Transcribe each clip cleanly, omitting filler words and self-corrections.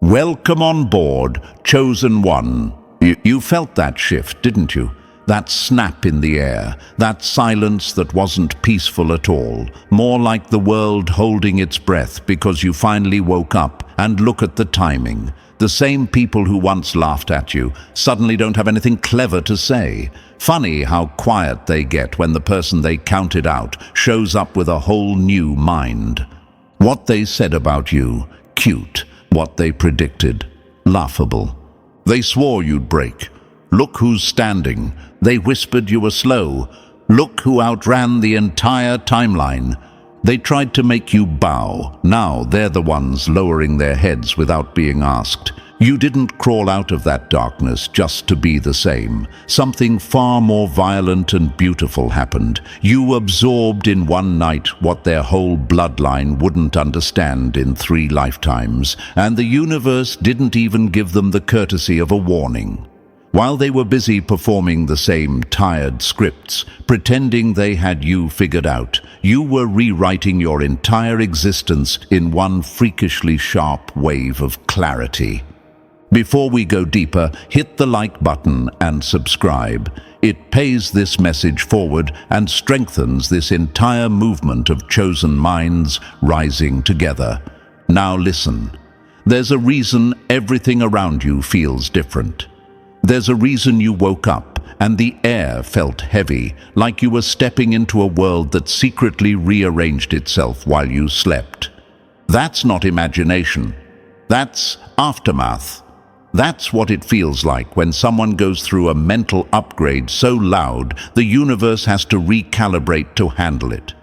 Welcome on board, chosen one. You felt that shift, didn't you? That snap in the air, that silence that wasn't peaceful at all, more like the world holding its breath because you finally woke up. And look at the timing. The same people who once laughed at you suddenly don't have anything clever to say. Funny how quiet they get when the person they counted out shows up with a whole new mind. What they said about you, cute. What they predicted, laughable. They swore you'd break. Look who's standing. They whispered you were slow. Look who outran the entire timeline. They tried to make you bow. Now they're the ones lowering their heads without being asked. You didn't crawl out of that darkness just to be the same. Something far more violent and beautiful happened. You absorbed in one night what their whole bloodline wouldn't understand in 3 lifetimes, and the universe didn't even give them the courtesy of a warning. While they were busy performing the same tired scripts, pretending they had you figured out, you were rewriting your entire existence in one freakishly sharp wave of clarity. Before we go deeper, hit the like button and subscribe. It pays this message forward and strengthens this entire movement of chosen minds rising together. Now listen. There's a reason everything around you feels different. There's a reason you woke up and the air felt heavy, like you were stepping into a world that secretly rearranged itself while you slept. That's not imagination. That's aftermath. That's what it feels like when someone goes through a mental upgrade so loud the universe has to recalibrate to handle it.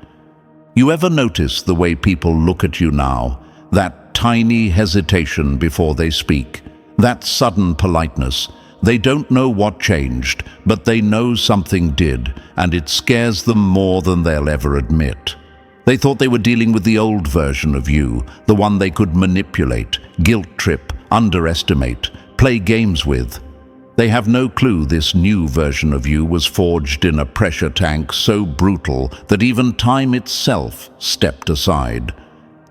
You ever notice the way people look at you now? That tiny hesitation before they speak, that sudden politeness. They don't know what changed, but they know something did, and it scares them more than they'll ever admit. They thought they were dealing with the old version of you, the one they could manipulate, guilt-trip, underestimate, play games with. They have no clue this new version of you was forged in a pressure tank so brutal that even time itself stepped aside.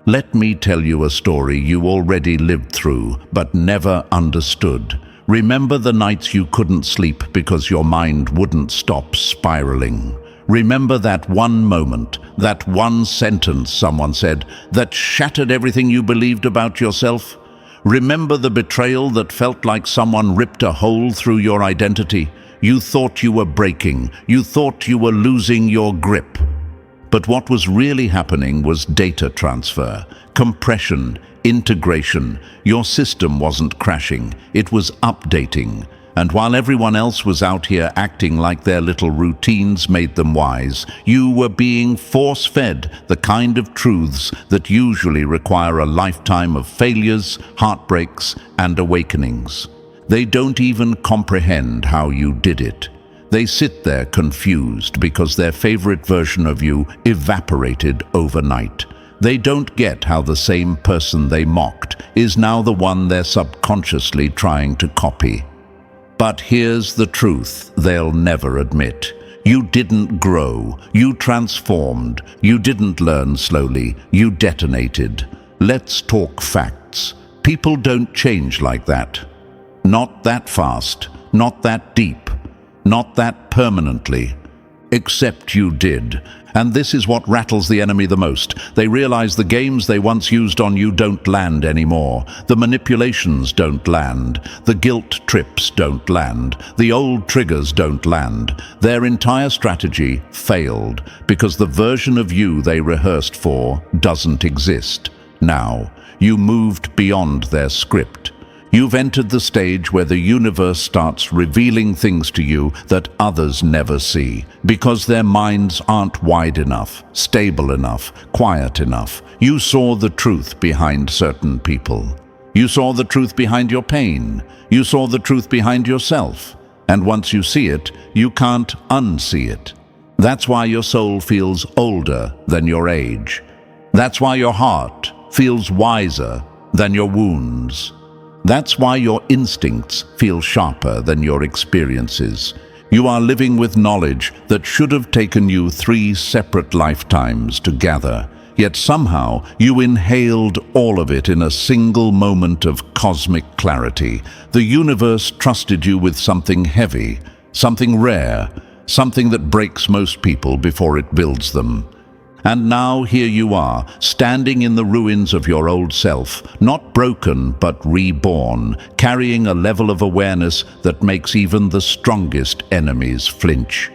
Let me tell you a story you already lived through, but never understood. Remember the nights you couldn't sleep because your mind wouldn't stop spiraling. Remember that one moment, that one sentence someone said that shattered everything you believed about yourself? Remember the betrayal that felt like someone ripped a hole through your identity? You thought you were breaking. You thought you were losing your grip. But what was really happening was data transfer, compression, integration. Your system wasn't crashing, it was updating. And while everyone else was out here acting like their little routines made them wise, you were being force-fed the kind of truths that usually require a lifetime of failures, heartbreaks, and awakenings. They don't even comprehend how you did it. They sit there confused because their favorite version of you evaporated overnight. They don't get how the same person they mocked is now the one they're subconsciously trying to copy. But here's the truth they'll never admit. You didn't grow, you transformed, you didn't learn slowly, you detonated. Let's talk facts. People don't change like that. Not that fast, not that deep, not that permanently. Except you did. And this is what rattles the enemy the most. They realize the games they once used on you don't land anymore. The manipulations don't land. The guilt trips don't land. The old triggers don't land. Their entire strategy failed because the version of you they rehearsed for doesn't exist. Now, you moved beyond their script. You've entered the stage where the universe starts revealing things to you that others never see, because their minds aren't wide enough, stable enough, quiet enough. You saw the truth behind certain people. You saw the truth behind your pain. You saw the truth behind yourself. And once you see it, you can't unsee it. That's why your soul feels older than your age. That's why your heart feels wiser than your wounds. That's why your instincts feel sharper than your experiences. You are living with knowledge that should have taken you 3 separate lifetimes to gather. yet somehow you inhaled all of it in a single moment of cosmic clarity. The universe trusted you with something heavy, something rare, something that breaks most people before it builds them. And now here you are, standing in the ruins of your old self, not broken but reborn, carrying a level of awareness that makes even the strongest enemies flinch.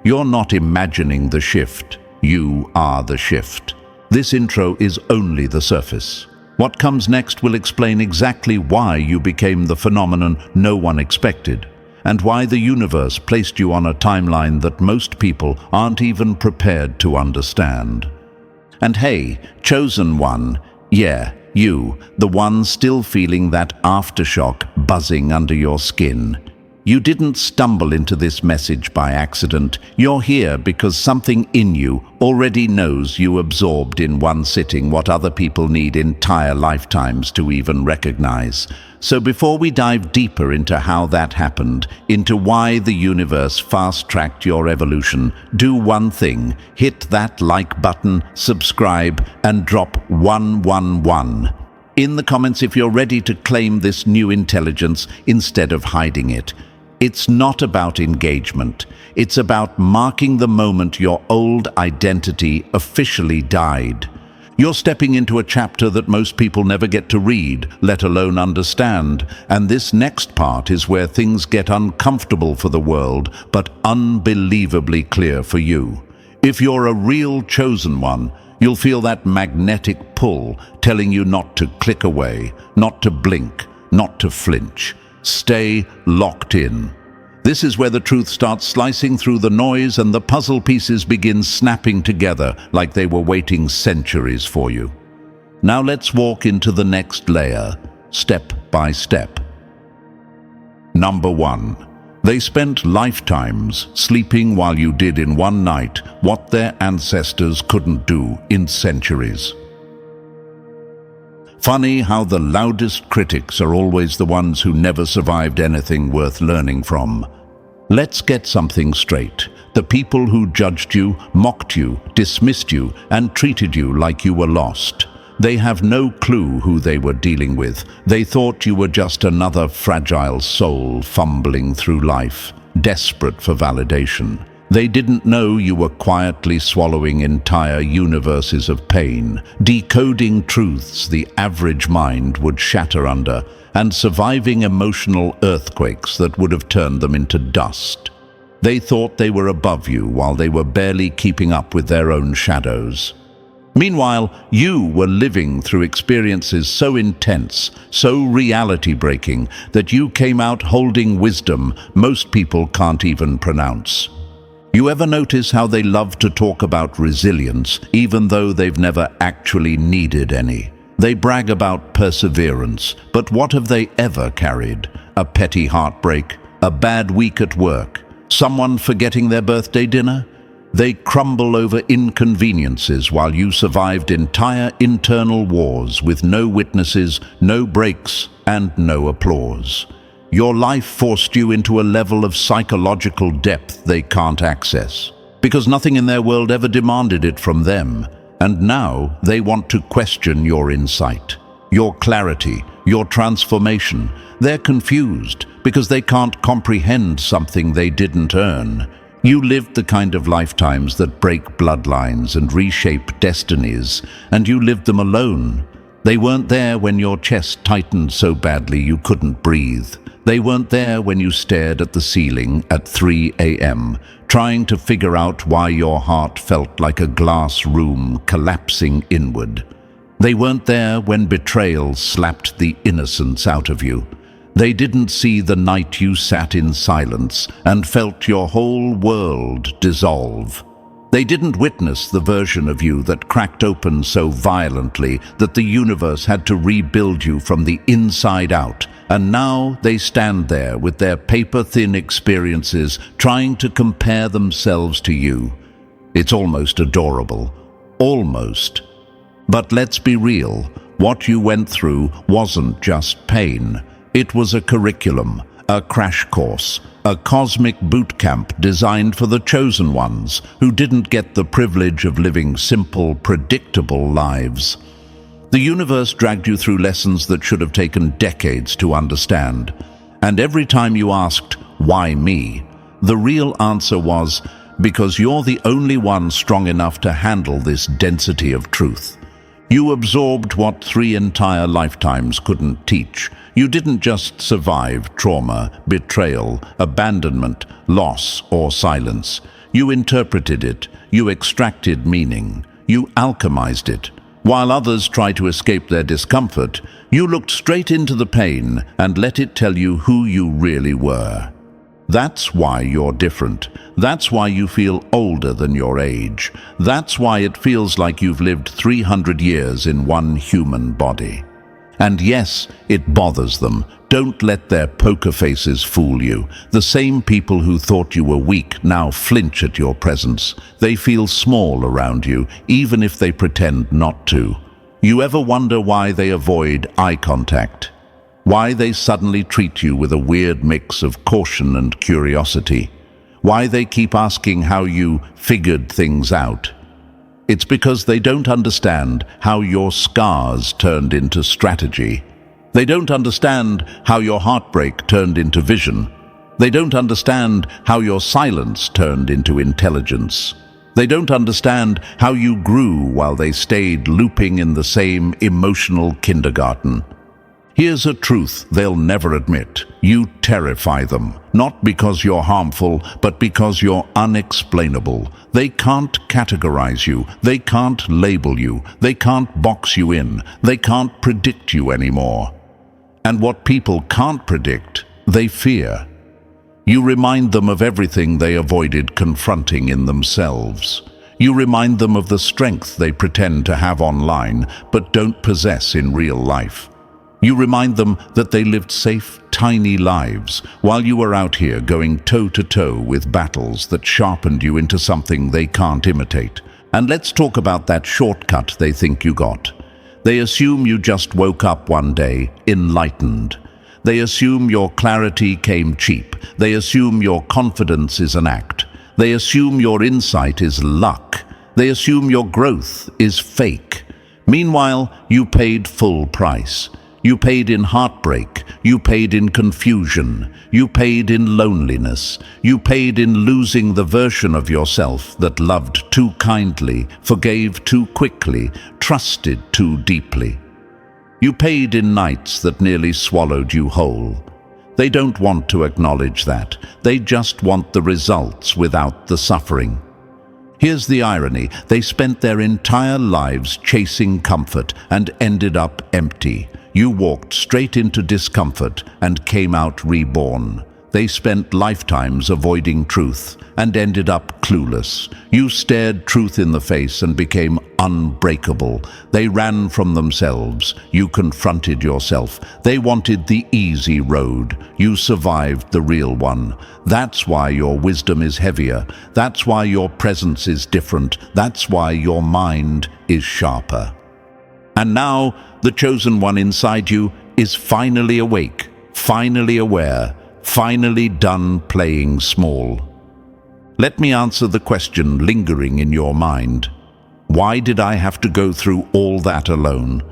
You're not imagining the shift, you are the shift. This intro is only the surface. What comes next will explain exactly why you became the phenomenon no one expected, and why the universe placed you on a timeline that most people aren't even prepared to understand. And hey, chosen one, yeah, you, the one still feeling that aftershock buzzing under your skin. You didn't stumble into this message by accident. You're here because something in you already knows you absorbed in one sitting what other people need entire lifetimes to even recognize. So before we dive deeper into how that happened, into why the universe fast-tracked your evolution, do one thing: hit that like button, subscribe, and drop 111 in the comments if you're ready to claim this new intelligence instead of hiding it. It's not about engagement. It's about marking the moment your old identity officially died. You're stepping into a chapter that most people never get to read, let alone understand, and this next part is where things get uncomfortable for the world, but unbelievably clear for you. If you're a real chosen one, you'll feel that magnetic pull telling you not to click away, not to blink, not to flinch. Stay locked in. This is where the truth starts slicing through the noise and the puzzle pieces begin snapping together like they were waiting centuries for you. Now let's walk into the next layer, step by step. Number 1. They spent lifetimes sleeping while you did in one night what their ancestors couldn't do in centuries. Funny how the loudest critics are always the ones who never survived anything worth learning from. Let's get something straight. The people who judged you, mocked you, dismissed you, and treated you like you were lost. They have no clue who they were dealing with. They thought you were just another fragile soul fumbling through life, desperate for validation. They didn't know you were quietly swallowing entire universes of pain, decoding truths the average mind would shatter under, and surviving emotional earthquakes that would have turned them into dust. They thought they were above you while they were barely keeping up with their own shadows. Meanwhile, you were living through experiences so intense, so reality-breaking, that you came out holding wisdom most people can't even pronounce. You ever notice how they love to talk about resilience, even though they've never actually needed any? They brag about perseverance, but what have they ever carried? A petty heartbreak? A bad week at work? Someone forgetting their birthday dinner? They crumble over inconveniences while you survived entire internal wars with no witnesses, no breaks, and no applause. Your life forced you into a level of psychological depth they can't access, because nothing in their world ever demanded it from them. And now they want to question your insight, your clarity, your transformation. They're confused because they can't comprehend something they didn't earn. You lived the kind of lifetimes that break bloodlines and reshape destinies, and you lived them alone. They weren't there when your chest tightened so badly you couldn't breathe. They weren't there when you stared at the ceiling at 3 a.m., trying to figure out why your heart felt like a glass room collapsing inward. They weren't there when betrayal slapped the innocence out of you. They didn't see the night you sat in silence and felt your whole world dissolve. They didn't witness the version of you that cracked open so violently that the universe had to rebuild you from the inside out. And now they stand there with their paper-thin experiences trying to compare themselves to you. It's almost adorable. Almost. But let's be real. What you went through wasn't just pain. It was a curriculum, A crash course, a cosmic boot camp designed for the chosen ones who didn't get the privilege of living simple, predictable lives. The universe dragged you through lessons that should have taken decades to understand. And every time you asked, "Why me?" the real answer was, because you're the only one strong enough to handle this density of truth. You absorbed what 3 entire lifetimes couldn't teach. You didn't just survive trauma, betrayal, abandonment, loss, or silence. You interpreted it. You extracted meaning. You alchemized it. While others try to escape their discomfort, you looked straight into the pain and let it tell you who you really were. That's why you're different. That's why you feel older than your age. That's why it feels like you've lived 300 years in one human body. And yes, it bothers them. Don't let their poker faces fool you. The same people who thought you were weak now flinch at your presence. They feel small around you, even if they pretend not to. You ever wonder why they avoid eye contact? Why they suddenly treat you with a weird mix of caution and curiosity? Why they keep asking how you figured things out? It's because they don't understand how your scars turned into strategy. They don't understand how your heartbreak turned into vision. They don't understand how your silence turned into intelligence. They don't understand how you grew while they stayed looping in the same emotional kindergarten. Here's a truth they'll never admit. You terrify them, not because you're harmful, but because you're unexplainable. They can't categorize you. They can't label you. They can't box you in. They can't predict you anymore. And what people can't predict, they fear. You remind them of everything they avoided confronting in themselves. You remind them of the strength they pretend to have online, but don't possess in real life. You remind them that they lived safe, tiny lives while you were out here going toe-to-toe with battles that sharpened you into something they can't imitate. And let's talk about that shortcut they think you got. They assume you just woke up one day, enlightened. They assume your clarity came cheap. They assume your confidence is an act. They assume your insight is luck. They assume your growth is fake. Meanwhile, you paid full price. You paid in heartbreak. You paid in confusion. You paid in loneliness. You paid in losing the version of yourself that loved too kindly, forgave too quickly, trusted too deeply. You paid in nights that nearly swallowed you whole. They don't want to acknowledge that. They just want the results without the suffering. Here's the irony. They spent their entire lives chasing comfort and ended up empty. You walked straight into discomfort and came out reborn. They spent lifetimes avoiding truth and ended up clueless. You stared truth in the face and became unbreakable. They ran from themselves. You confronted yourself. They wanted the easy road. You survived the real one. That's why your wisdom is heavier. That's why your presence is different. That's why your mind is sharper. And now, the chosen one inside you is finally awake, finally aware, finally done playing small. Let me answer the question lingering in your mind. Why did I have to go through all that alone?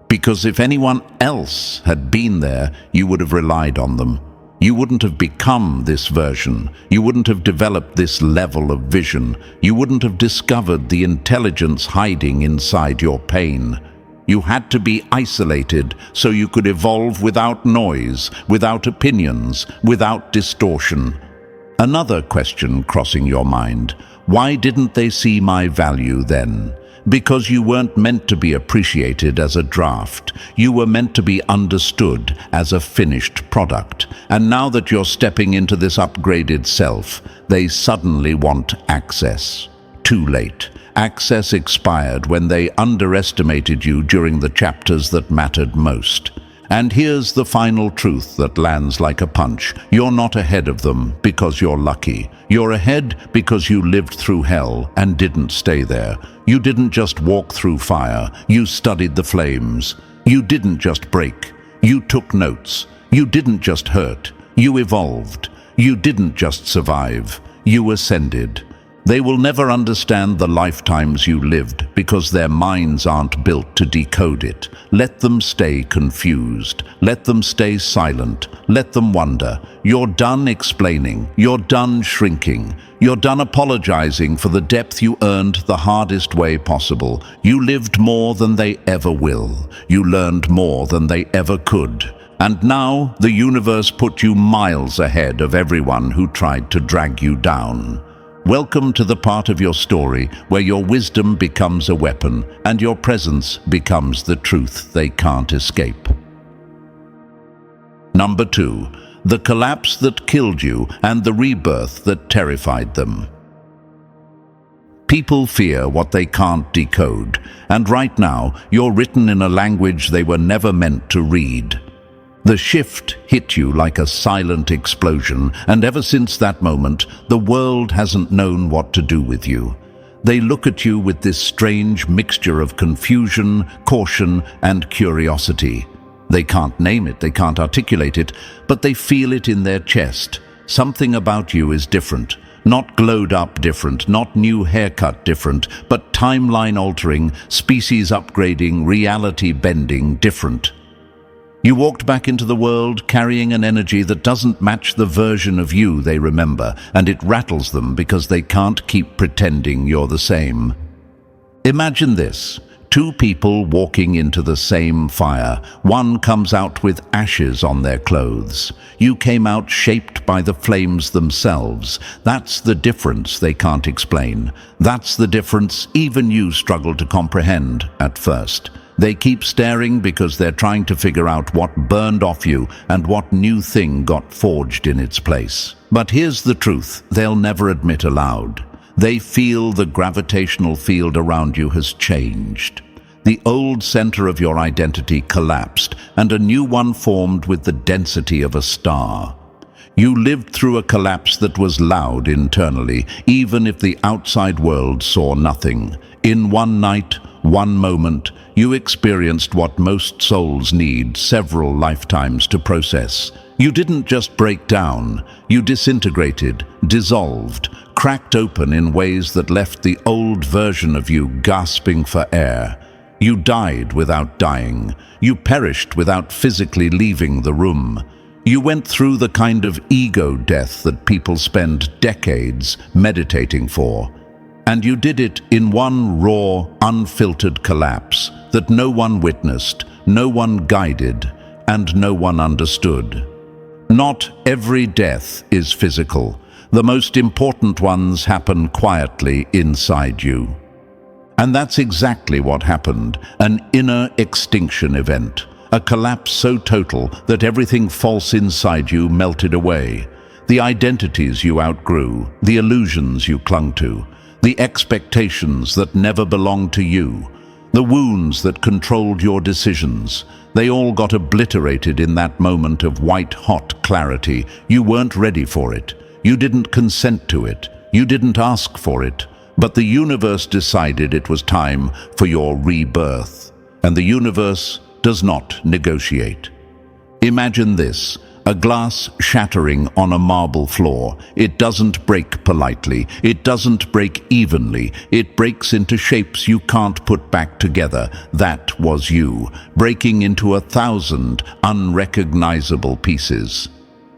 Because if anyone else had been there, you would have relied on them. You wouldn't have become this version. You wouldn't have developed this level of vision. You wouldn't have discovered the intelligence hiding inside your pain. You had to be isolated so you could evolve without noise, without opinions, without distortion. Another question crossing your mind: why didn't they see my value then? Because you weren't meant to be appreciated as a draft. You were meant to be understood as a finished product. And now that you're stepping into this upgraded self, they suddenly want access. Too late. Access expired when they underestimated you during the chapters that mattered most. And here's the final truth that lands like a punch. You're not ahead of them because you're lucky. You're ahead because you lived through hell and didn't stay there. You didn't just walk through fire. You studied the flames. You didn't just break. You took notes. You didn't just hurt. You evolved. You didn't just survive. You ascended. They will never understand the lifetimes you lived because their minds aren't built to decode it. Let them stay confused. Let them stay silent. Let them wonder. You're done explaining. You're done shrinking. You're done apologizing for the depth you earned the hardest way possible. You lived more than they ever will. You learned more than they ever could. And now the universe put you miles ahead of everyone who tried to drag you down. Welcome to the part of your story where your wisdom becomes a weapon and your presence becomes the truth they can't escape. Number 2. The collapse that killed you and the rebirth that terrified them. People fear what they can't decode, and right now you're written in a language they were never meant to read. The shift hit you like a silent explosion, and ever since that moment, the world hasn't known what to do with you. They look at you with this strange mixture of confusion, caution, and curiosity. They can't name it, they can't articulate it, but they feel it in their chest. Something about you is different. Not glowed up different, not new haircut different, but timeline altering, species upgrading, reality bending different. You walked back into the world carrying an energy that doesn't match the version of you they remember, and it rattles them because they can't keep pretending you're the same. Imagine this. 2 people walking into the same fire. One comes out with ashes on their clothes. You came out shaped by the flames themselves. That's the difference they can't explain. That's the difference even you struggle to comprehend at first. They keep staring because they're trying to figure out what burned off you and what new thing got forged in its place. But here's the truth they'll never admit aloud. They feel the gravitational field around you has changed. The old center of your identity collapsed and a new one formed with the density of a star. You lived through a collapse that was loud internally, even if the outside world saw nothing. In one night, one moment, you experienced what most souls need several lifetimes to process. You didn't just break down, you disintegrated, dissolved, cracked open in ways that left the old version of you gasping for air. You died without dying. You perished without physically leaving the room. You went through the kind of ego death that people spend decades meditating for. And you did it in one raw, unfiltered collapse that no one witnessed, no one guided, and no one understood. Not every death is physical. The most important ones happen quietly inside you. And that's exactly what happened, an inner extinction event, a collapse so total that everything false inside you melted away. The identities you outgrew, the illusions you clung to, the expectations that never belonged to you, the wounds that controlled your decisions, they all got obliterated in that moment of white-hot clarity. You weren't ready for it. You didn't consent to it. You didn't ask for it. But the universe decided it was time for your rebirth. And the universe does not negotiate. Imagine this. A glass shattering on a marble floor. It doesn't break politely. It doesn't break evenly. It breaks into shapes you can't put back together. That was you, breaking into 1,000 unrecognizable pieces.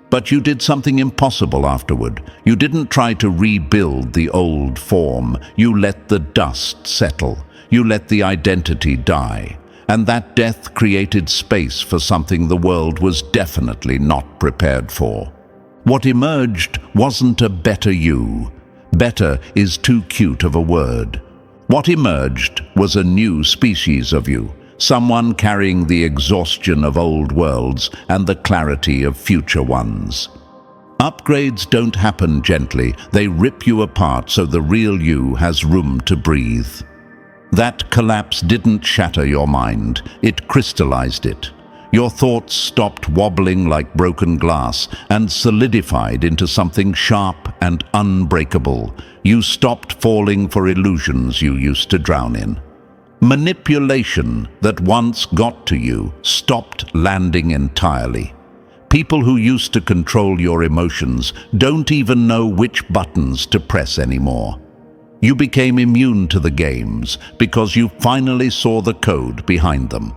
But you did something impossible afterward. You didn't try to rebuild the old form. You let the dust settle. You let the identity die. And that death created space for something the world was definitely not prepared for. What emerged wasn't a better you. Better is too cute of a word. What emerged was a new species of you, someone carrying the exhaustion of old worlds and the clarity of future ones. Upgrades don't happen gently. They rip you apart so the real you has room to breathe. That collapse didn't shatter your mind, it crystallized it. Your thoughts stopped wobbling like broken glass and solidified into something sharp and unbreakable. You stopped falling for illusions you used to drown in. Manipulation that once got to you stopped landing entirely. People who used to control your emotions don't even know which buttons to press anymore. You became immune to the games because you finally saw the code behind them.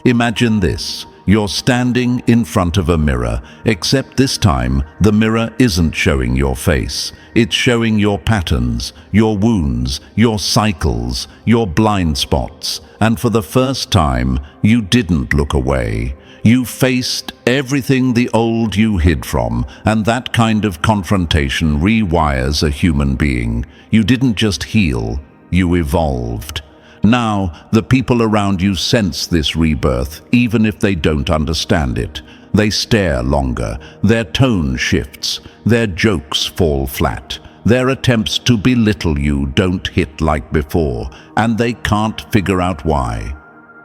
Imagine this. You're standing in front of a mirror, except this time the mirror isn't showing your face. It's showing your patterns, your wounds, your cycles, your blind spots. And for the first time, you didn't look away. You faced everything the old you hid from, and that kind of confrontation rewires a human being. You didn't just heal, you evolved. Now, the people around you sense this rebirth, even if they don't understand it. They stare longer, their tone shifts, their jokes fall flat. Their attempts to belittle you don't hit like before, and they can't figure out why.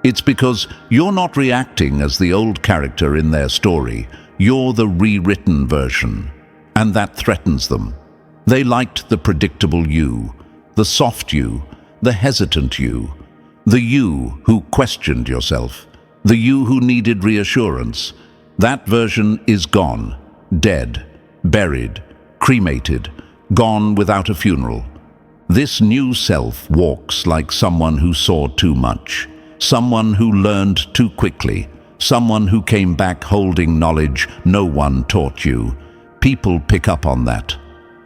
It's because you're not reacting as the old character in their story. You're the rewritten version, and that threatens them. They liked the predictable you, the soft you, the hesitant you, the you who questioned yourself, the you who needed reassurance. That version is gone, dead, buried, cremated, gone without a funeral. This new self walks like someone who saw too much, someone who learned too quickly, someone who came back holding knowledge no one taught you. People pick up on that.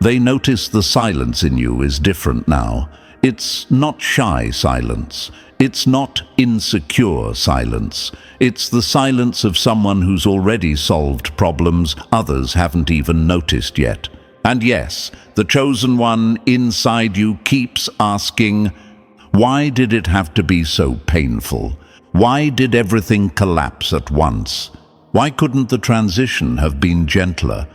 They notice the silence in you is different now. It's not shy silence. It's not insecure silence. It's the silence of someone who's already solved problems others haven't even noticed yet. And yes, the chosen one inside you keeps asking, why did it have to be so painful? Why did everything collapse at once? Why couldn't the transition have been gentler?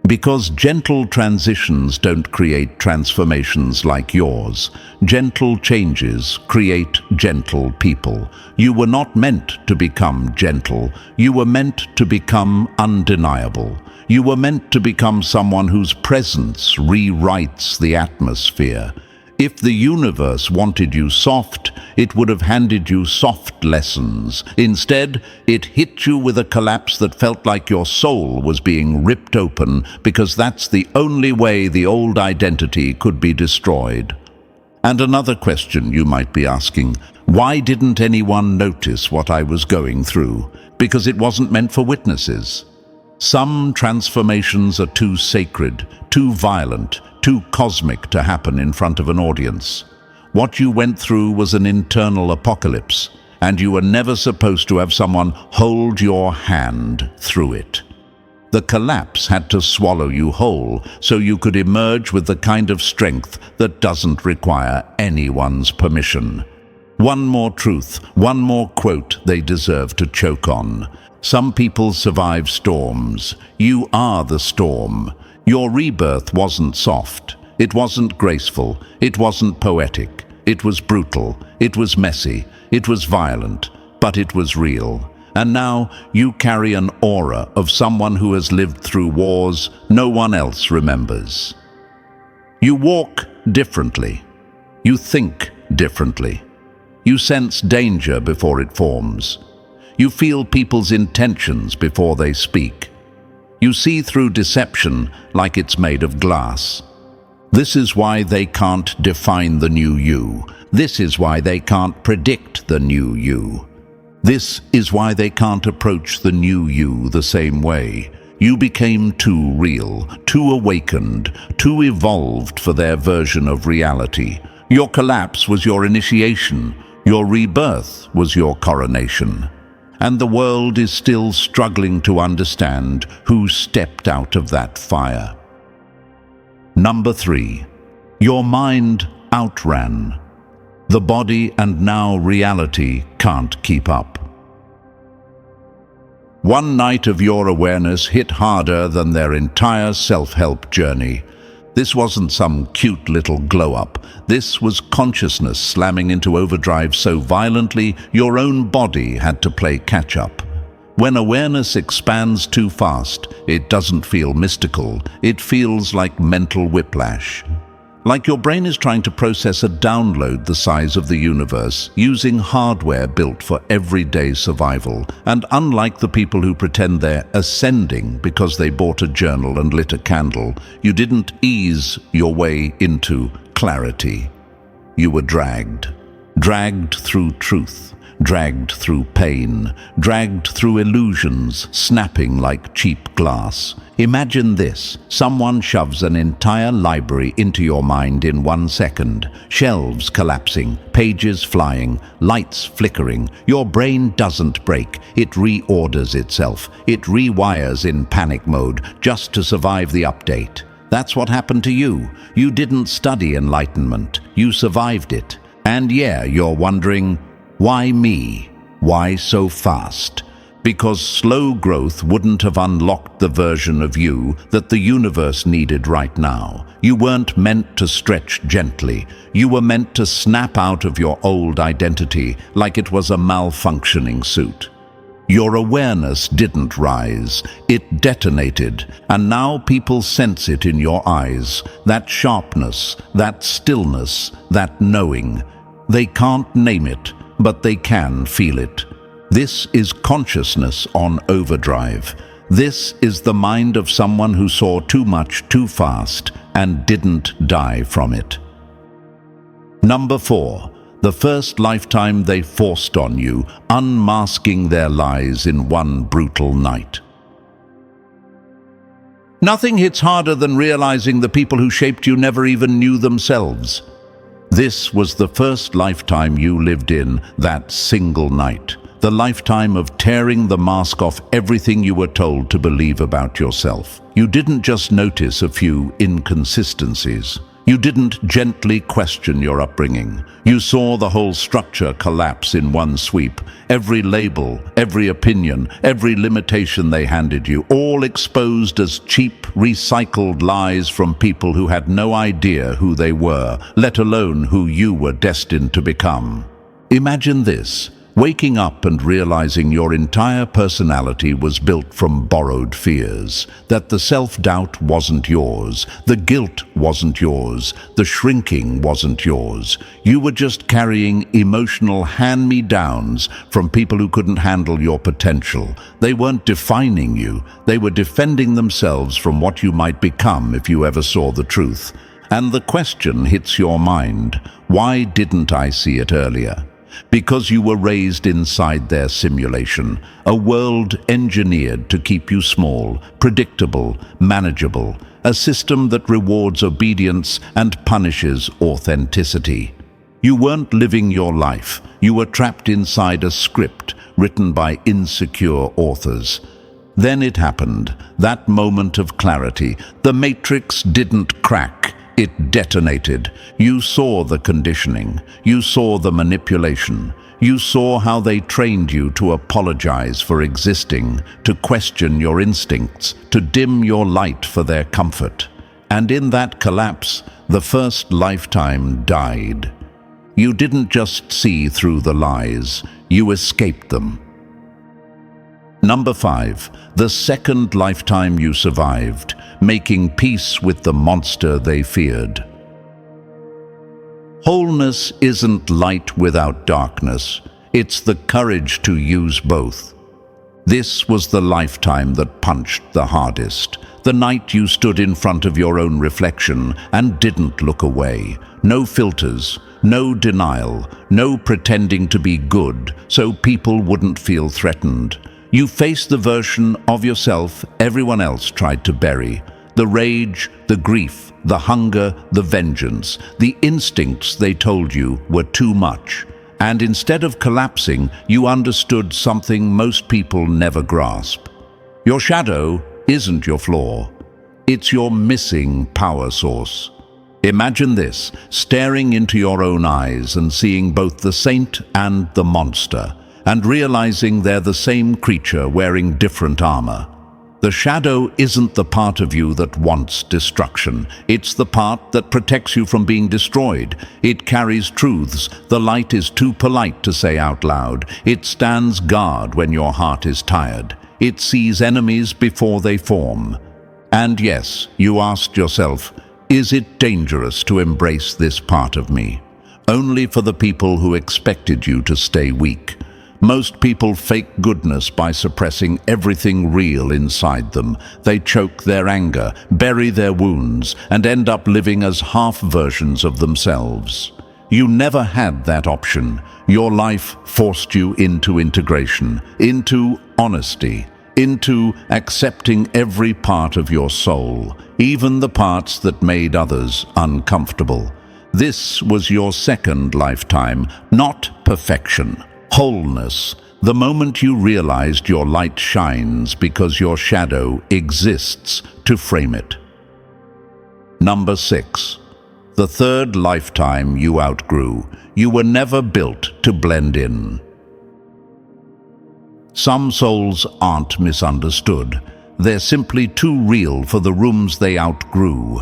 Because gentle transitions don't create transformations like yours. Gentle changes create gentle people. You were not meant to become gentle. You were meant to become undeniable. You were meant to become someone whose presence rewrites the atmosphere. If the universe wanted you soft, it would have handed you soft lessons. Instead, it hit you with a collapse that felt like your soul was being ripped open, because that's the only way the old identity could be destroyed. And another question you might be asking, why didn't anyone notice what I was going through? Because it wasn't meant for witnesses. Some transformations are too sacred, too violent, too cosmic to happen in front of an audience. What you went through was an internal apocalypse, and you were never supposed to have someone hold your hand through it. The collapse had to swallow you whole, so you could emerge with the kind of strength that doesn't require anyone's permission. One more truth, one more quote they deserve to choke on. Some people survive storms. You are the storm. Your rebirth wasn't soft. It wasn't graceful. It wasn't poetic. It was brutal. It was messy. It was violent. But it was real. And now you carry an aura of someone who has lived through wars no one else remembers. You walk differently. You think differently. You sense danger before it forms. You feel people's intentions before they speak. You see through deception like it's made of glass. This is why they can't define the new you. This is why they can't predict the new you. This is why they can't approach the new you the same way. You became too real, too awakened, too evolved for their version of reality. Your collapse was your initiation. Your rebirth was your coronation. And the world is still struggling to understand who stepped out of that fire. Number 3. Your mind outran. The body and now reality can't keep up. One night of your awareness hit harder than their entire self-help journey. This wasn't some cute little glow-up. This was consciousness slamming into overdrive so violently your own body had to play catch-up. When awareness expands too fast, it doesn't feel mystical. It feels like mental whiplash. Like your brain is trying to process a download the size of the universe, using hardware built for everyday survival. And unlike the people who pretend they're ascending because they bought a journal and lit a candle, you didn't ease your way into clarity. You were dragged through truth, dragged through pain, dragged through illusions, snapping like cheap glass. Imagine this: someone shoves an entire library into your mind in 1 second. Shelves collapsing, pages flying, lights flickering. Your brain doesn't break, it reorders itself. It rewires in panic mode just to survive the update. That's what happened to you. You didn't study enlightenment, you survived it. And yeah, you're wondering, why me? Why so fast? Because slow growth wouldn't have unlocked the version of you that the universe needed right now. You weren't meant to stretch gently. You were meant to snap out of your old identity like it was a malfunctioning suit. Your awareness didn't rise, it detonated, and now people sense it in your eyes. That sharpness, that stillness, that knowing. They can't name it, but they can feel it. This is consciousness on overdrive. This is the mind of someone who saw too much too fast and didn't die from it. Number 4. The first lifetime they forced on you, unmasking their lies in one brutal night. Nothing hits harder than realizing the people who shaped you never even knew themselves. This was the first lifetime you lived in, that single night. The lifetime of tearing the mask off everything you were told to believe about yourself. You didn't just notice a few inconsistencies. You didn't gently question your upbringing. You saw the whole structure collapse in one sweep. Every label, every opinion, every limitation they handed you, all exposed as cheap, recycled lies from people who had no idea who they were, let alone who you were destined to become. Imagine this: waking up and realizing your entire personality was built from borrowed fears, that the self-doubt wasn't yours, the guilt wasn't yours, the shrinking wasn't yours. You were just carrying emotional hand-me-downs from people who couldn't handle your potential. They weren't defining you, they were defending themselves from what you might become if you ever saw the truth. And the question hits your mind: why didn't I see it earlier? Because you were raised inside their simulation, a world engineered to keep you small, predictable, manageable, a system that rewards obedience and punishes authenticity. You weren't living your life, you were trapped inside a script written by insecure authors. Then it happened, that moment of clarity. The matrix didn't crack. It detonated. You saw the conditioning. You saw the manipulation. You saw how they trained you to apologize for existing, to question your instincts, to dim your light for their comfort. And in that collapse, the first lifetime died. You didn't just see through the lies, you escaped them. Number 5. The second lifetime you survived, making peace with the monster they feared. Wholeness isn't light without darkness. It's the courage to use both. This was the lifetime that punched the hardest. The night you stood in front of your own reflection and didn't look away. No filters, no denial, no pretending to be good so people wouldn't feel threatened. You faced the version of yourself everyone else tried to bury. The rage, the grief, the hunger, the vengeance, the instincts they told you were too much. And instead of collapsing, you understood something most people never grasp. Your shadow isn't your flaw. It's your missing power source. Imagine this: staring into your own eyes and seeing both the saint and the monster, and realizing they're the same creature wearing different armor. The shadow isn't the part of you that wants destruction. It's the part that protects you from being destroyed. It carries truths the light is too polite to say out loud. It stands guard when your heart is tired. It sees enemies before they form. And yes, you asked yourself, Is it dangerous to embrace this part of me? Only for the people who expected you to stay weak. Most people fake goodness by suppressing everything real inside them. They choke their anger, bury their wounds, and end up living as half versions of themselves. You never had that option. Your life forced you into integration, into honesty, into accepting every part of your soul, even the parts that made others uncomfortable. This was your second lifetime, not perfection. Wholeness, the moment you realized your light shines because your shadow exists to frame it. Number 6. The third lifetime you outgrew. You were never built to blend in. Some souls aren't misunderstood. They're simply too real for the rooms they outgrew.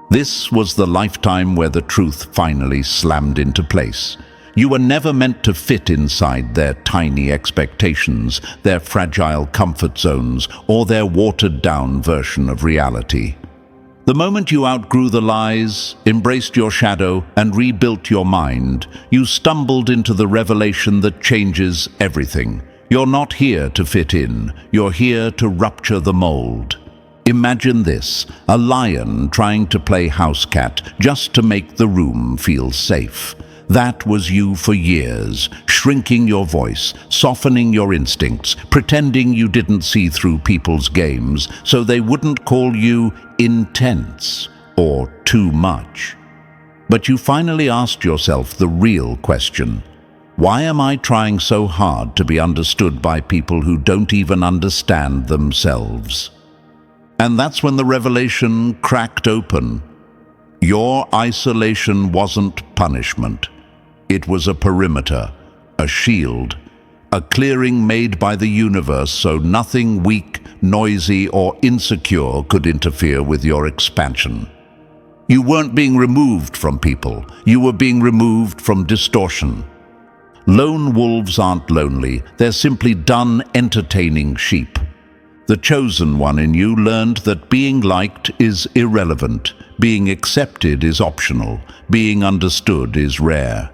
This was the lifetime where the truth finally slammed into place. You were never meant to fit inside their tiny expectations, their fragile comfort zones, or their watered-down version of reality. The moment you outgrew the lies, embraced your shadow, and rebuilt your mind, you stumbled into the revelation that changes everything. You're not here to fit in, you're here to rupture the mold. Imagine this, a lion trying to play house cat just to make the room feel safe. That was you for years, shrinking your voice, softening your instincts, pretending you didn't see through people's games so they wouldn't call you intense or too much. But you finally asked yourself the real question. Why am I trying so hard to be understood by people who don't even understand themselves? And that's when the revelation cracked open. Your isolation wasn't punishment. It was a perimeter, a shield, a clearing made by the universe so nothing weak, noisy, or insecure could interfere with your expansion. You weren't being removed from people, you were being removed from distortion. Lone wolves aren't lonely, they're simply done entertaining sheep. The chosen one in you learned that being liked is irrelevant, being accepted is optional, being understood is rare.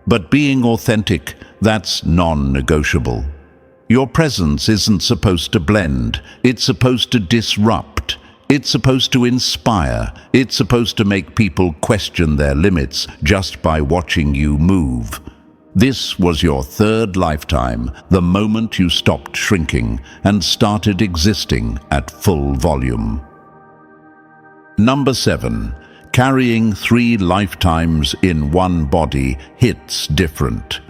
But being authentic, that's non-negotiable. Your presence isn't supposed to blend, it's supposed to disrupt. It's supposed to inspire, it's supposed to make people question their limits just by watching you move. This was your third lifetime, the moment you stopped shrinking and started existing at full volume. Number 7. Carrying 3 lifetimes in one body hits different.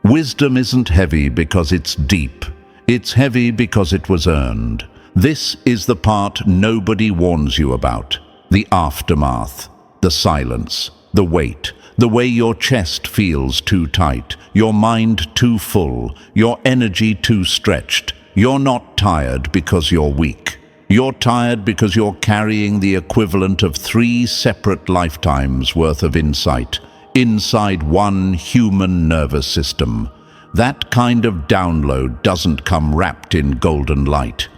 Wisdom isn't heavy because it's deep. It's heavy because it was earned. This is the part nobody warns you about. The aftermath, the silence, the weight, the way your chest feels too tight, your mind too full, your energy too stretched. You're not tired because you're weak. You're tired because you're carrying the equivalent of 3 separate lifetimes worth of insight inside one human nervous system. That kind of download doesn't come wrapped in golden light.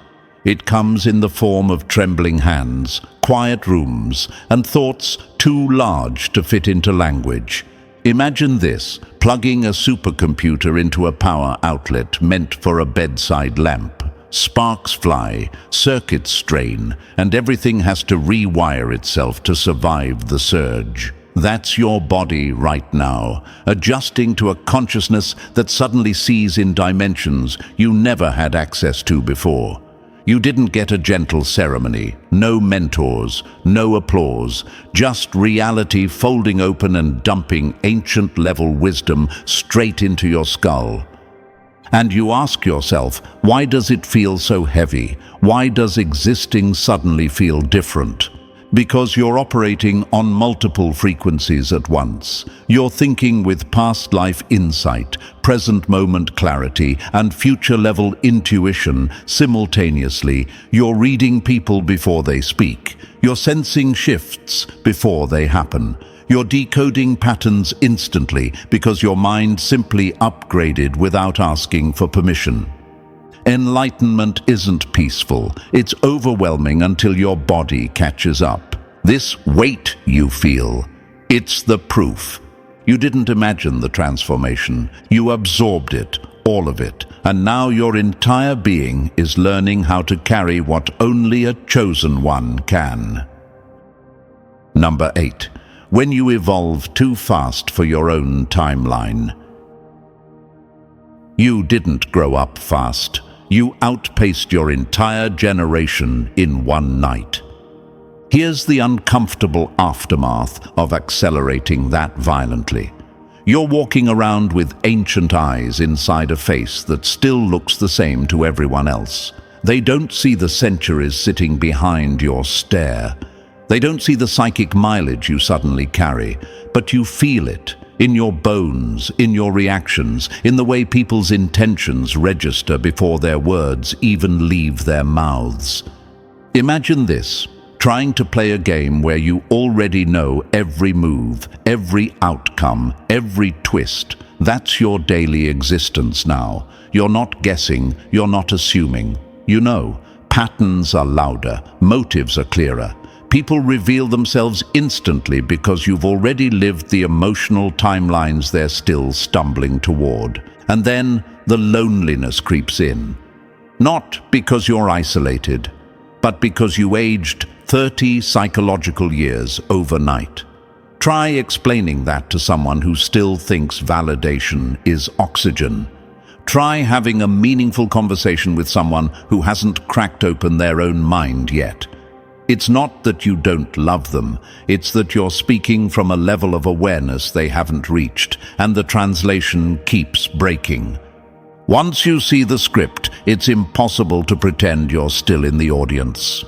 It comes in the form of trembling hands, quiet rooms, and thoughts too large to fit into language. Imagine this, plugging a supercomputer into a power outlet meant for a bedside lamp. Sparks fly, circuits strain, and everything has to rewire itself to survive the surge. That's your body right now, adjusting to a consciousness that suddenly sees in dimensions you never had access to before. You didn't get a gentle ceremony, no mentors, no applause, just reality folding open and dumping ancient-level wisdom straight into your skull. And you ask yourself, why does it feel so heavy? Why does existing suddenly feel different? Because you're operating on multiple frequencies at once. You're thinking with past life insight, present moment clarity, and future level intuition simultaneously. You're reading people before they speak. You're sensing shifts before they happen. You're decoding patterns instantly because your mind simply upgraded without asking for permission. Enlightenment isn't peaceful. It's overwhelming until your body catches up. This weight you feel, it's the proof. You didn't imagine the transformation. You absorbed it, all of it, and now your entire being is learning how to carry what only a chosen one can. Number 8. When you evolve too fast for your own timeline. You didn't grow up fast. You outpaced your entire generation in one night. Here's the uncomfortable aftermath of accelerating that violently. You're walking around with ancient eyes inside a face that still looks the same to everyone else. They don't see the centuries sitting behind your stare. They don't see the psychic mileage you suddenly carry, but you feel it in your bones, in your reactions, in the way people's intentions register before their words even leave their mouths. Imagine this. Trying to play a game where you already know every move, every outcome, every twist. That's your daily existence now. You're not guessing, you're not assuming. You know, patterns are louder, motives are clearer. People reveal themselves instantly because you've already lived the emotional timelines they're still stumbling toward. And then the loneliness creeps in. Not because you're isolated, but because you aged 30 psychological years overnight. Try explaining that to someone who still thinks validation is oxygen. Try having a meaningful conversation with someone who hasn't cracked open their own mind yet. It's not that you don't love them, it's that you're speaking from a level of awareness they haven't reached, and the translation keeps breaking. Once you see the script, it's impossible to pretend you're still in the audience.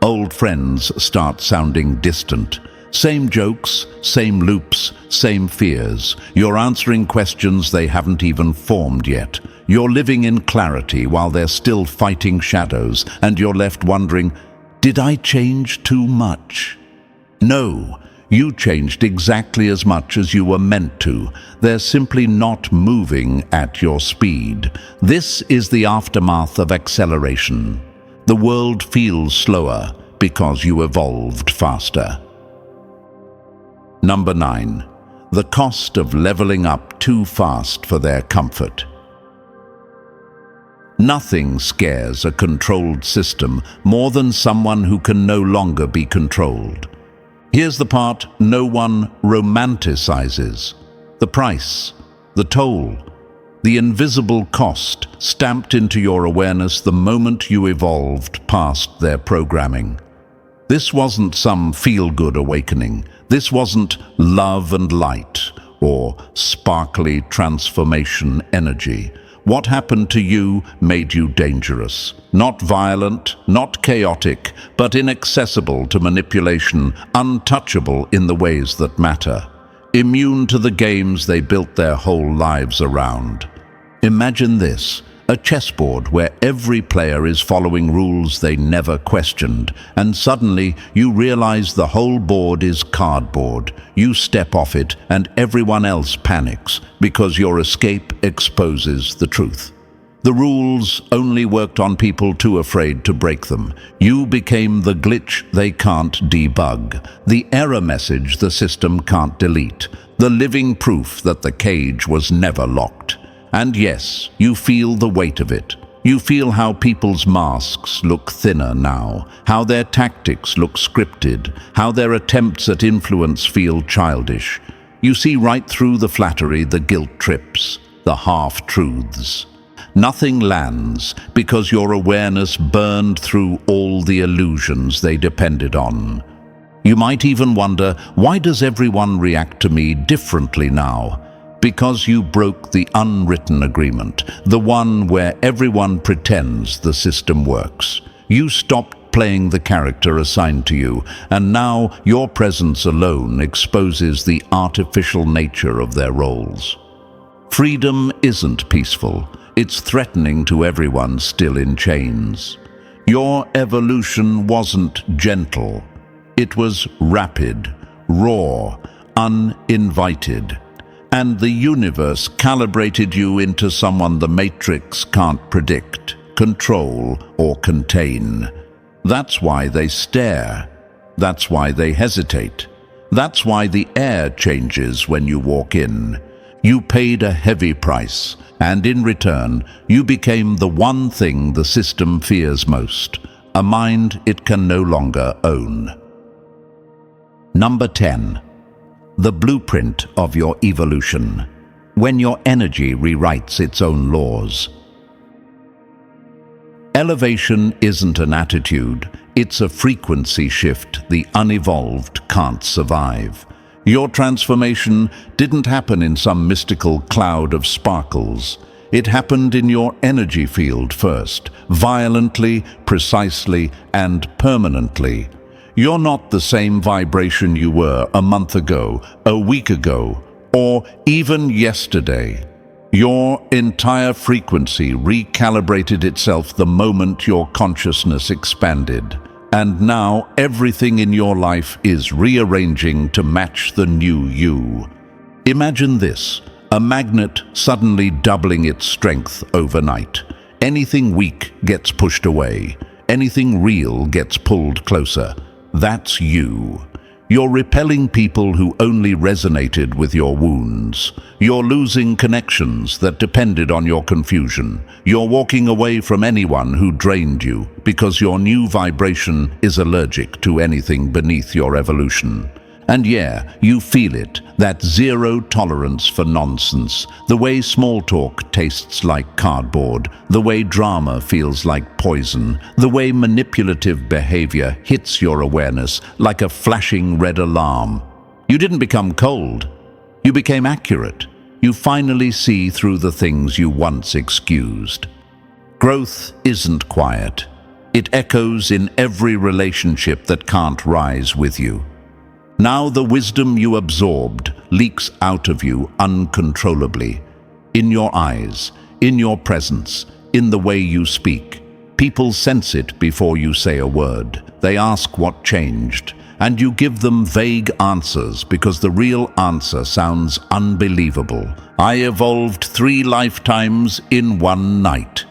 Old friends start sounding distant. Same jokes, same loops, same fears. You're answering questions they haven't even formed yet. You're living in clarity while they're still fighting shadows, and you're left wondering, did I change too much? No, you changed exactly as much as you were meant to. They're simply not moving at your speed. This is the aftermath of acceleration. The world feels slower because you evolved faster. Number 9. The cost of leveling up too fast for their comfort. Nothing scares a controlled system more than someone who can no longer be controlled. Here's the part no one romanticizes. The price, the toll, the invisible cost stamped into your awareness the moment you evolved past their programming. This wasn't some feel-good awakening. This wasn't love and light or sparkly transformation energy. What happened to you made you dangerous. Not violent, not chaotic, but inaccessible to manipulation, untouchable in the ways that matter. Immune to the games they built their whole lives around. Imagine this, a chessboard where every player is following rules they never questioned, and suddenly you realize the whole board is cardboard. You step off it and everyone else panics because your escape exposes the truth. The rules only worked on people too afraid to break them. You became the glitch they can't debug, the error message the system can't delete, the living proof that the cage was never locked. And yes, you feel the weight of it. You feel how people's masks look thinner now, how their tactics look scripted, how their attempts at influence feel childish. You see right through the flattery, the guilt trips, the half-truths. Nothing lands because your awareness burned through all the illusions they depended on. You might even wonder, why does everyone react to me differently now? Because you broke the unwritten agreement, the one where everyone pretends the system works. You stopped playing the character assigned to you, and now your presence alone exposes the artificial nature of their roles. Freedom isn't peaceful. It's threatening to everyone still in chains. Your evolution wasn't gentle. It was rapid, raw, uninvited. And the universe calibrated you into someone the Matrix can't predict, control, or contain. That's why they stare. That's why they hesitate. That's why the air changes when you walk in. You paid a heavy price, and in return, you became the one thing the system fears most, a mind it can no longer own. Number 10. The blueprint of your evolution. When your energy rewrites its own laws. Elevation isn't an attitude, it's a frequency shift the unevolved can't survive. Your transformation didn't happen in some mystical cloud of sparkles. It happened in your energy field first, violently, precisely, and permanently. You're not the same vibration you were a month ago, a week ago, or even yesterday. Your entire frequency recalibrated itself the moment your consciousness expanded. And now everything in your life is rearranging to match the new you. Imagine this, a magnet suddenly doubling its strength overnight. Anything weak gets pushed away. Anything real gets pulled closer. That's you. You're repelling people who only resonated with your wounds. You're losing connections that depended on your confusion. You're walking away from anyone who drained you because your new vibration is allergic to anything beneath your evolution. And yeah, you feel it, that zero tolerance for nonsense, the way small talk tastes like cardboard, the way drama feels like poison, the way manipulative behavior hits your awareness like a flashing red alarm. You didn't become cold, you became accurate. You finally see through the things you once excused. Growth isn't quiet. It echoes in every relationship that can't rise with you. Now the wisdom you absorbed leaks out of you uncontrollably. In your eyes, in your presence, in the way you speak. People sense it before you say a word. They ask what changed, and you give them vague answers because the real answer sounds unbelievable. I evolved 3 lifetimes in one night.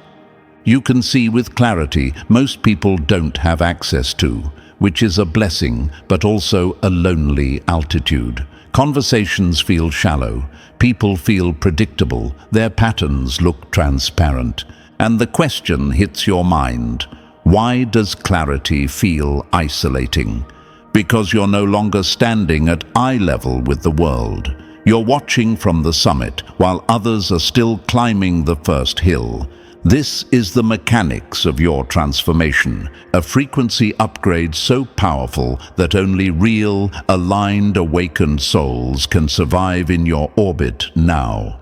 You can see with clarity most people don't have access to, which is a blessing, but also a lonely altitude. Conversations feel shallow, people feel predictable, their patterns look transparent, and the question hits your mind: why does clarity feel isolating? Because you're no longer standing at eye level with the world. You're watching from the summit while others are still climbing the first hill. This is the mechanics of your transformation, a frequency upgrade so powerful that only real, aligned, awakened souls can survive in your orbit now.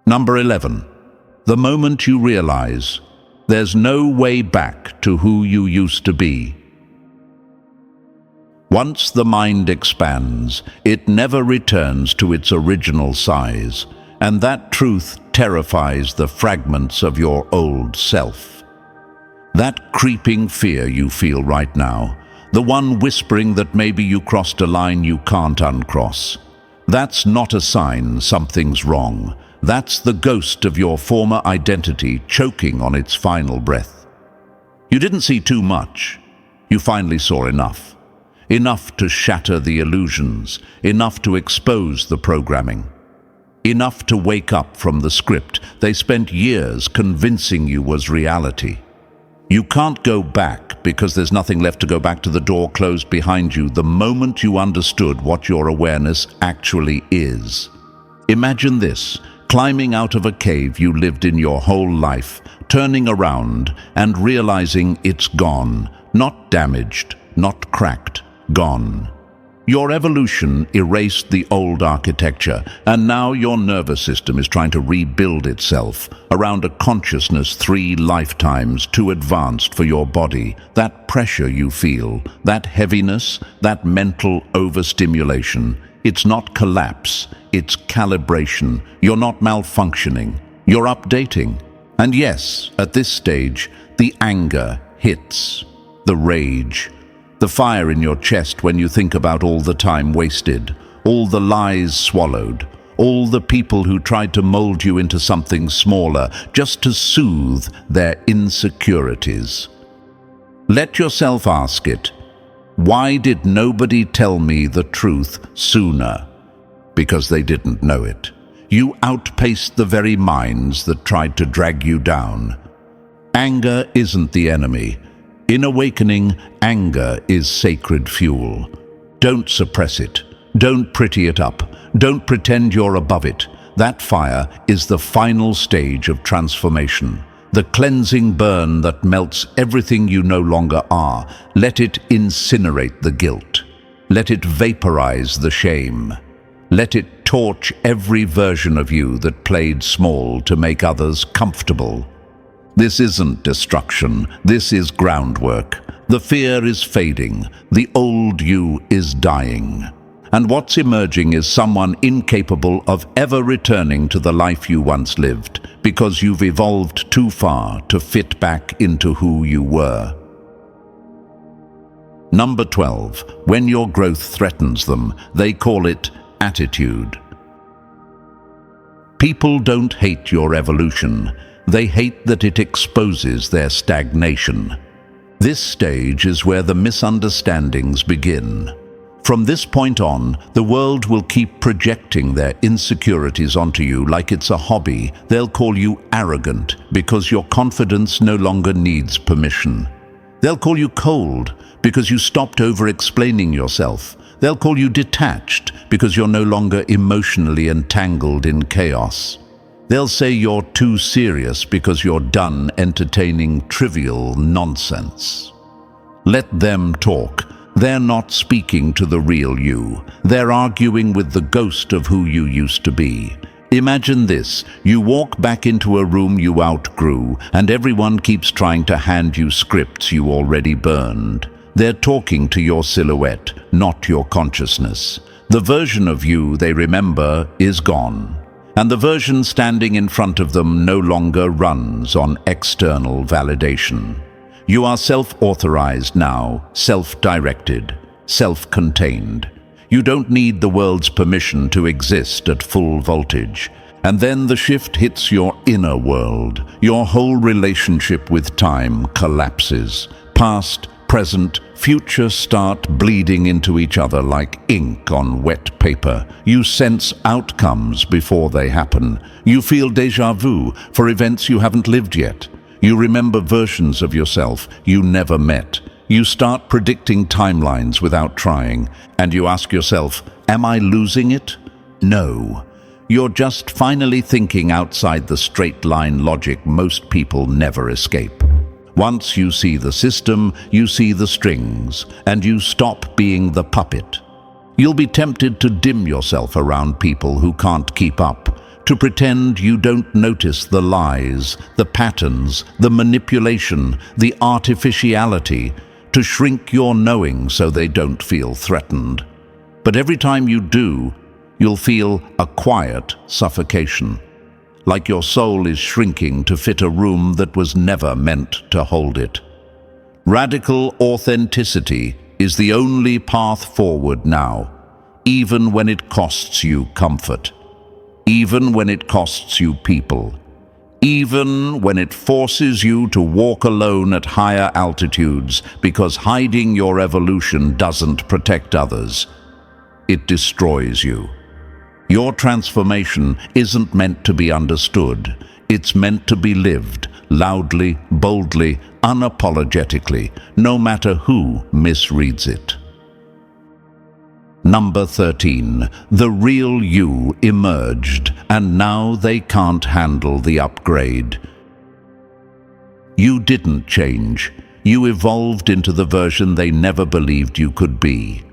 Number 11. The moment you realize there's no way back to who you used to be. Once the mind expands, it never returns to its original size, and that truth terrifies the fragments of your old self. That creeping fear you feel right now, the one whispering that maybe you crossed a line you can't uncross, that's not a sign something's wrong. That's the ghost of your former identity choking on its final breath. You didn't see too much. You finally saw enough. Enough to shatter the illusions, enough to expose the programming. Enough to wake up from the script they spent years convincing you was reality. You can't go back because there's nothing left to go back to. The door closed behind you the moment you understood what your awareness actually is. Imagine this, climbing out of a cave you lived in your whole life, turning around and realizing it's gone, not damaged, not cracked, gone. Your evolution erased the old architecture, and now your nervous system is trying to rebuild itself around a consciousness 3 lifetimes too advanced for your body. That pressure you feel, that heaviness, that mental overstimulation, it's not collapse, it's calibration. You're not malfunctioning, you're updating. And yes, at this stage, the anger hits, the rage, the fire in your chest when you think about all the time wasted, all the lies swallowed, all the people who tried to mold you into something smaller just to soothe their insecurities. Let yourself ask it, why did nobody tell me the truth sooner? Because they didn't know it. You outpaced the very minds that tried to drag you down. Anger isn't the enemy. In awakening, anger is sacred fuel. Don't suppress it. Don't pretty it up. Don't pretend you're above it. That fire is the final stage of transformation. The cleansing burn that melts everything you no longer are. Let it incinerate the guilt. Let it vaporize the shame. Let it torch every version of you that played small to make others comfortable. This isn't destruction. This is groundwork. The fear is fading. The old you is dying. And what's emerging is someone incapable of ever returning to the life you once lived, because you've evolved too far to fit back into who you were. Number 12. When your growth threatens them, they call it attitude. People don't hate your evolution. They hate that it exposes their stagnation. This stage is where the misunderstandings begin. From this point on, the world will keep projecting their insecurities onto you like it's a hobby. They'll call you arrogant because your confidence no longer needs permission. They'll call you cold because you stopped over-explaining yourself. They'll call you detached because you're no longer emotionally entangled in chaos. They'll say you're too serious because you're done entertaining trivial nonsense. Let them talk. They're not speaking to the real you. They're arguing with the ghost of who you used to be. Imagine this. You walk back into a room you outgrew, and everyone keeps trying to hand you scripts you already burned. They're talking to your silhouette, not your consciousness. The version of you they remember is gone, and the version standing in front of them no longer runs on external validation. You are self-authorized now, self-directed, self-contained. You don't need the world's permission to exist at full voltage. And then the shift hits your inner world. Your whole relationship with time collapses. Past, present, future start bleeding into each other like ink on wet paper. You sense outcomes before they happen. You feel déjà vu for events you haven't lived yet. You remember versions of yourself you never met. You start predicting timelines without trying, and you ask yourself, am I losing it? No. You're just finally thinking outside the straight-line logic most people never escape. Once you see the system, you see the strings, and you stop being the puppet. You'll be tempted to dim yourself around people who can't keep up, to pretend you don't notice the lies, the patterns, the manipulation, the artificiality, to shrink your knowing so they don't feel threatened. But every time you do, you'll feel a quiet suffocation, like your soul is shrinking to fit a room that was never meant to hold it. Radical authenticity is the only path forward now, even when it costs you comfort. Even when it costs you people. Even when it forces you to walk alone at higher altitudes because hiding your evolution doesn't protect others. It destroys you. Your transformation isn't meant to be understood. It's meant to be lived, loudly, boldly, unapologetically, no matter who misreads it. Number 13. The real you emerged, and now they can't handle the upgrade. You didn't change. You evolved into the version they never believed you could be.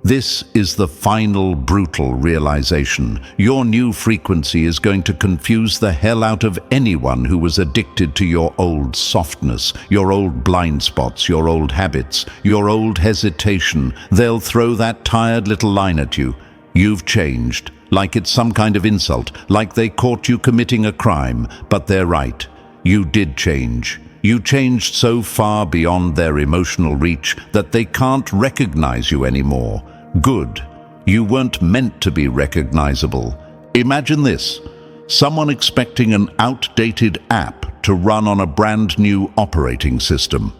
This is the final brutal realization. Your new frequency is going to confuse the hell out of anyone who was addicted to your old softness, your old blind spots, your old habits, your old hesitation. They'll throw that tired little line at you. You've changed, like it's some kind of insult, like they caught you committing a crime. But they're right. You did change. You changed so far beyond their emotional reach that they can't recognize you anymore. Good. You weren't meant to be recognizable. Imagine this: someone expecting an outdated app to run on a brand new operating system.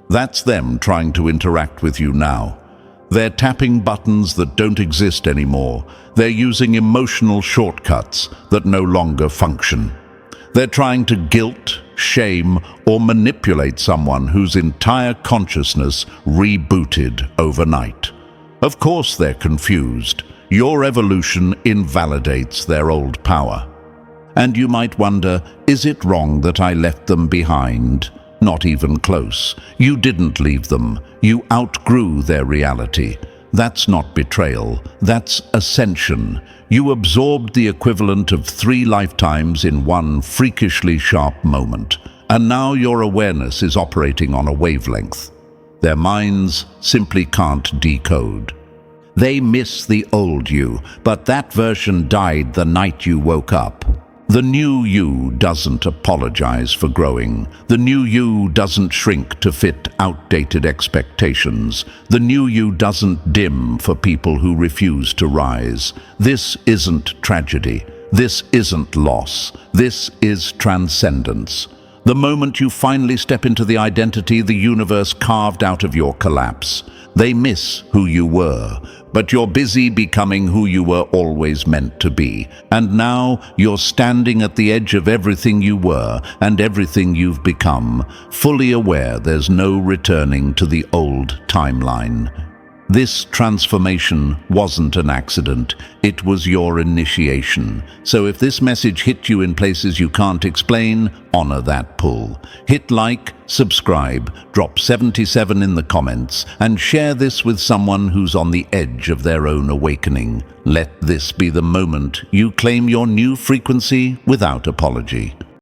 That's them trying to interact with you now. They're tapping buttons that don't exist anymore. They're using emotional shortcuts that no longer function. They're trying to guilt, shame, or manipulate someone whose entire consciousness rebooted overnight. Of course they're confused. Your evolution invalidates their old power. And you might wonder, is it wrong that I left them behind? Not even close. You didn't leave them. You outgrew their reality. That's not betrayal. That's ascension. You absorbed the equivalent of 3 lifetimes in one freakishly sharp moment. And now your awareness is operating on a wavelength. Their minds simply can't decode. They miss the old you, but that version died the night you woke up. The new you doesn't apologize for growing. The new you doesn't shrink to fit outdated expectations. The new you doesn't dim for people who refuse to rise. This isn't tragedy. This isn't loss. This is transcendence. The moment you finally step into the identity the universe carved out of your collapse. They miss who you were, but you're busy becoming who you were always meant to be. And now you're standing at the edge of everything you were and everything you've become, fully aware there's no returning to the old timeline. This transformation wasn't an accident, it was your initiation. So if this message hit you in places you can't explain, honor that pull. Hit like, subscribe, drop 77 in the comments, and share this with someone who's on the edge of their own awakening. Let this be the moment you claim your new frequency without apology.